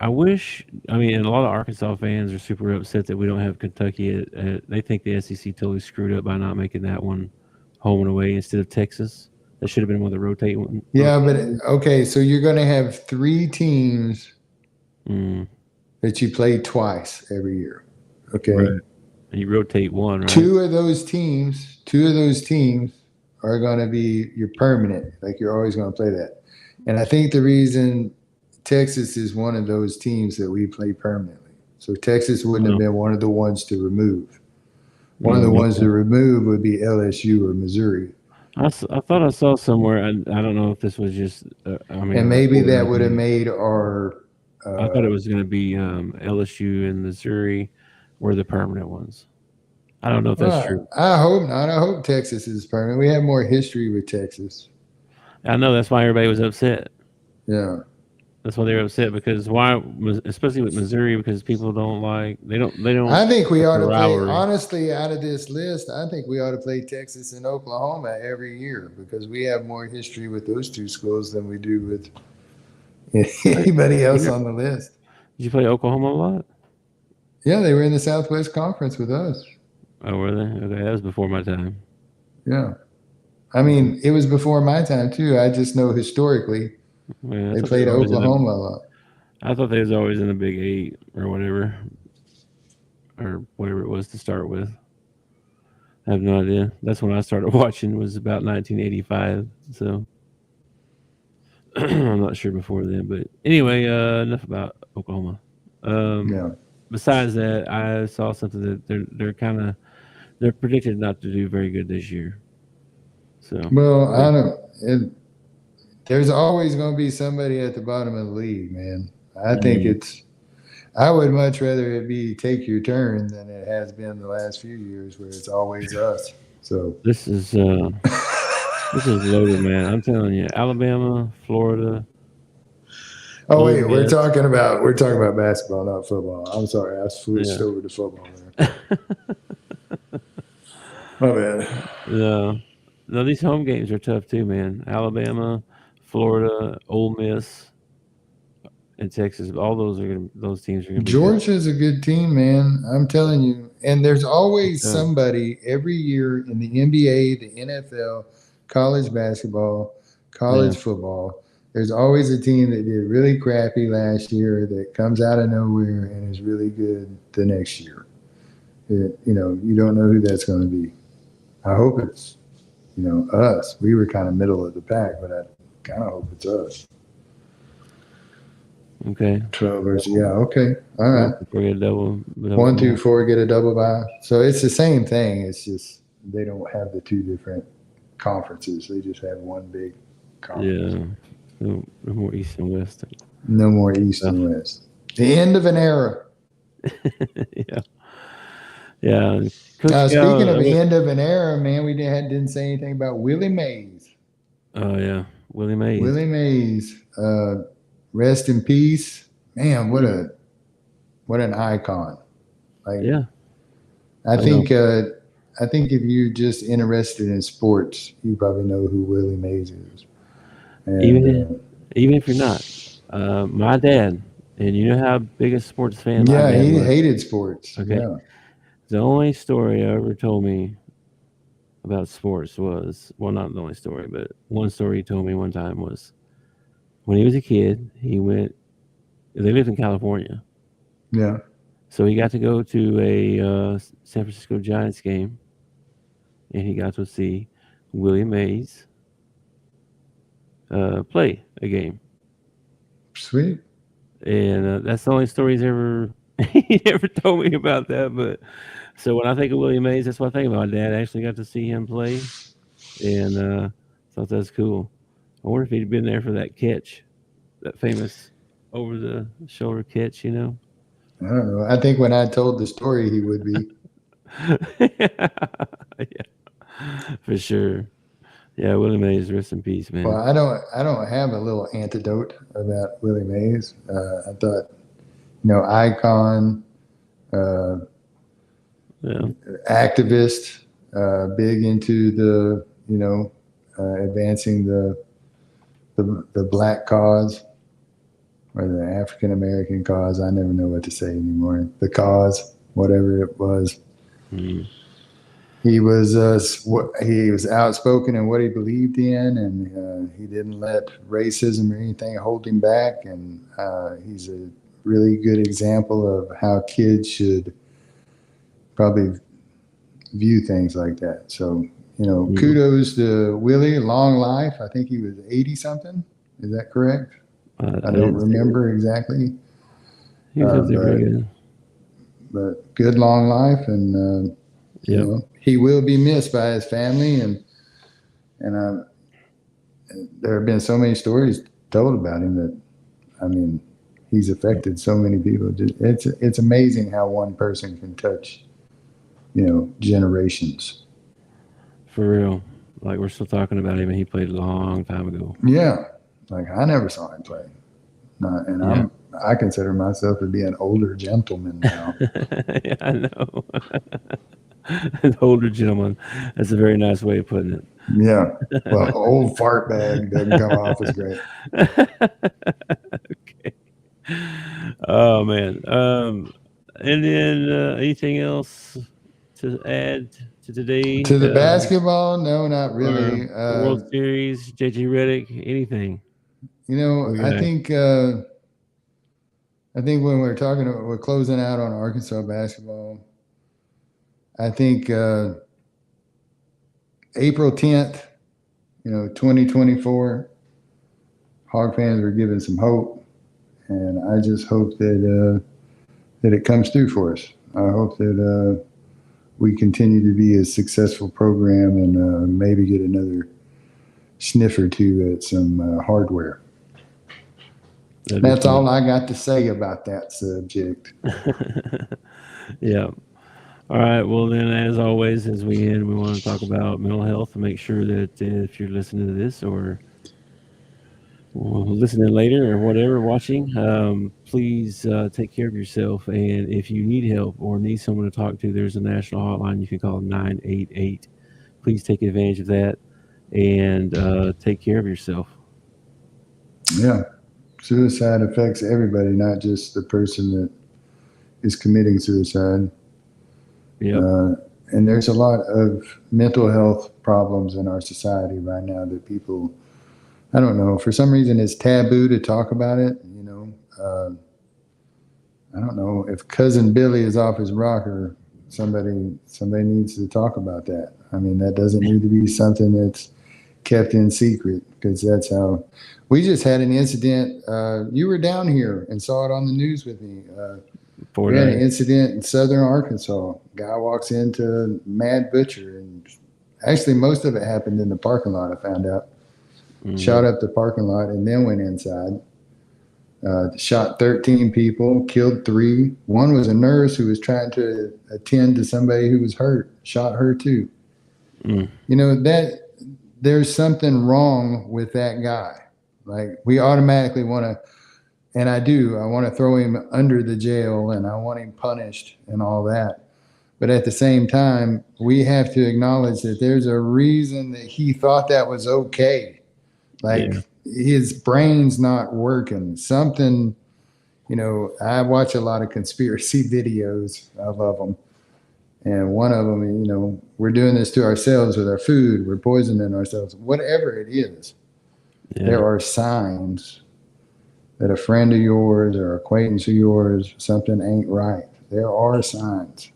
I wish. I mean, and a lot of Arkansas fans are super upset that we don't have Kentucky. They think the SEC totally screwed up by not making that one home and away instead of Texas. That should have been one of the rotate ones. Yeah, but okay, so you're going to have 3 teams that you play twice every year. Okay, right. And you rotate one, right? 2 of those teams are going to be your permanent. Like you're always going to play that. And I think the reason Texas is one of those teams that we play permanently. So Texas wouldn't have been one of the ones to remove. One of the ones to remove would be LSU or Missouri. I thought I saw somewhere. I don't know if this was just. And maybe that would have made our. I thought it was going to be LSU and Missouri were the permanent ones. I don't know if that's true. I hope not. I hope Texas is permanent. We have more history with Texas. I know that's why everybody was upset. Yeah. That's why they were upset because especially with Missouri, because people don't like they don't. I think we ought to play, honestly, out of this list. I think we ought to play Texas and Oklahoma every year because we have more history with those 2 schools than we do with anybody else on the list. Did you play Oklahoma a lot? Yeah, they were in the Southwest Conference with us. Oh, were they? Okay, that was before my time. Yeah, I mean, it was before my time too. I just know historically. Yeah, they played Oklahoma a lot. I thought they was always in the Big 8 or whatever it was to start with. I have no idea. That's when I started watching. Was about 1985. So I'm not sure before then. But anyway, enough about Oklahoma. Yeah. Besides that, I saw something that they're predicted not to do very good this year. So Well, I don't. There's always going to be somebody at the bottom of the league, man. I think it's. I would much rather it be take your turn than it has been the last few years, where it's always us. So this is loaded, man. I'm telling you, Alabama, Florida. Oh Ole wait, we're Miss. talking about basketball, not football. I'm sorry, I switched over to football there. My bad. No, these home games are tough too, man. Alabama, Florida, Ole Miss, and Texas. All those teams are gonna be tough. Georgia's a good team, man. I'm telling you. And there's always Yeah. somebody every year in the NBA, the NFL, college basketball, college football. There's always a team that did really crappy last year that comes out of nowhere and is really good the next year. You don't know who that's going to be. I hope it's, us. We were kind of middle of the pack, but I kind of hope it's us. Okay. 12 versus, yeah, okay. All right. We get a double 1, 2, 4, get a double bye. So it's the same thing. It's just they don't have the two different conferences. They just have one big conference. Yeah. No more East and West. No more East and West. The end of an era. Yeah. Yeah. Speaking of the end of an era, man, we didn't say anything about Willie Mays. Oh, yeah. Willie Mays. Willie Mays. Rest in peace. Man, what an icon. Like, yeah. I think if you're just interested in sports, you probably know who Willie Mays is. And, even if you're not, my dad, and you know how big a sports fan my yeah, dad he was. hated sports. Okay. Yeah. The only story ever told me about sports was, well, not the only story, but one story he told me one time was when he was a kid, they lived in California. Yeah. So he got to go to a San Francisco Giants game, and he got to see Willie Mays play a game. Sweet. And that's the only story he ever told me about that. But so when I think of Willie Mays, that's what I think about. My dad actually got to see him play, and thought that's cool. I wonder if he'd been there for that catch, that famous over the shoulder catch. I don't know. I think when I told the story, he would be. Yeah, for sure. Yeah, Willie Mays, rest in peace, man. Well, I don't have a little antidote about Willie Mays. I thought, icon, activist, big into the, advancing the black cause or the African American cause. I never know what to say anymore. The cause, whatever it was. Mm. He was outspoken in what he believed in, and he didn't let racism or anything hold him back. And he's a really good example of how kids should probably view things like that. So, kudos to Willie. Long life. I think he was 80 something. Is that correct? I don't remember exactly. He was very good. But good long life, and he will be missed by his family, and there have been so many stories told about him that, he's affected so many people. It's amazing how one person can touch, generations. For real. Like, we're still talking about him, and he played a long time ago. Yeah. Like, I never saw him play. I consider myself to be an older gentleman now. Yeah, I know. An older gentleman. That's a very nice way of putting it. Yeah. Well, old fart bag doesn't come off as great. Okay. Oh, man. And then anything else to add to today? To the basketball? No, not really. The World Series, JJ Redick, anything? I think when we're closing out on Arkansas basketball, I think April 10th, 2024, Hog fans were given some hope, and I just hope that it comes through for us. I hope that we continue to be a successful program and maybe get another sniff or two at some hardware. That's all I got to say about that subject. Yeah. All right. Well, then, as always, as we end, we want to talk about mental health and make sure that if you're listening to this or listening later or whatever, watching, please take care of yourself. And if you need help or need someone to talk to, there's a national hotline. You can call 988. Please take advantage of that and take care of yourself. Yeah. Suicide affects everybody, not just the person that is committing suicide. Yeah. And there's a lot of mental health problems in our society right now that people, I don't know, for some reason it's taboo to talk about it. I don't know if Cousin Billy is off his rocker. Somebody needs to talk about that. I mean, that doesn't need to be something that's kept in secret, because that's how we just had an incident. You were down here and saw it on the news with me. We had an incident in southern Arkansas. Guy walks into Mad Butcher, and actually most of it happened in the parking lot, I found out. Shot up the parking lot and then went inside. Shot 13 people, killed 3. One was a nurse who was trying to attend to somebody who was hurt. Shot her too. That there's something wrong with that guy. Like, we automatically want to, and I want to throw him under the jail and I want him punished and all that. But at the same time, we have to acknowledge that there's a reason that he thought that was okay. Like, his brain's not working. Something, I watch a lot of conspiracy videos. I love them. And one of them, we're doing this to ourselves with our food. We're poisoning ourselves. Whatever it is, there are signs that a friend of yours or acquaintance of yours, something ain't right. There are signs.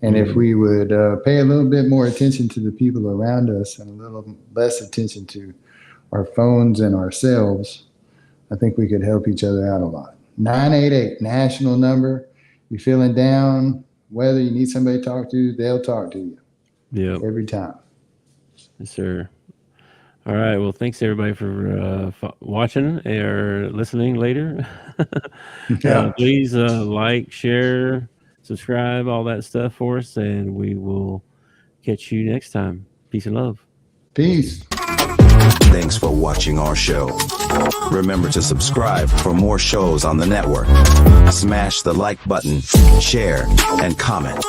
And if we would pay a little bit more attention to the people around us and a little less attention to our phones and ourselves, I think we could help each other out a lot. 988, national number. You're feeling down, whether you need somebody to talk to, they'll talk to you. Yeah. Every time. Yes, sir. All right. Well, thanks everybody for watching or listening later. Please like, share, subscribe, all that stuff for us, and we will catch you next time. Peace and love. Peace. Thanks for watching our show. Remember to subscribe for more shows on the network. Smash the like button, share, and comment.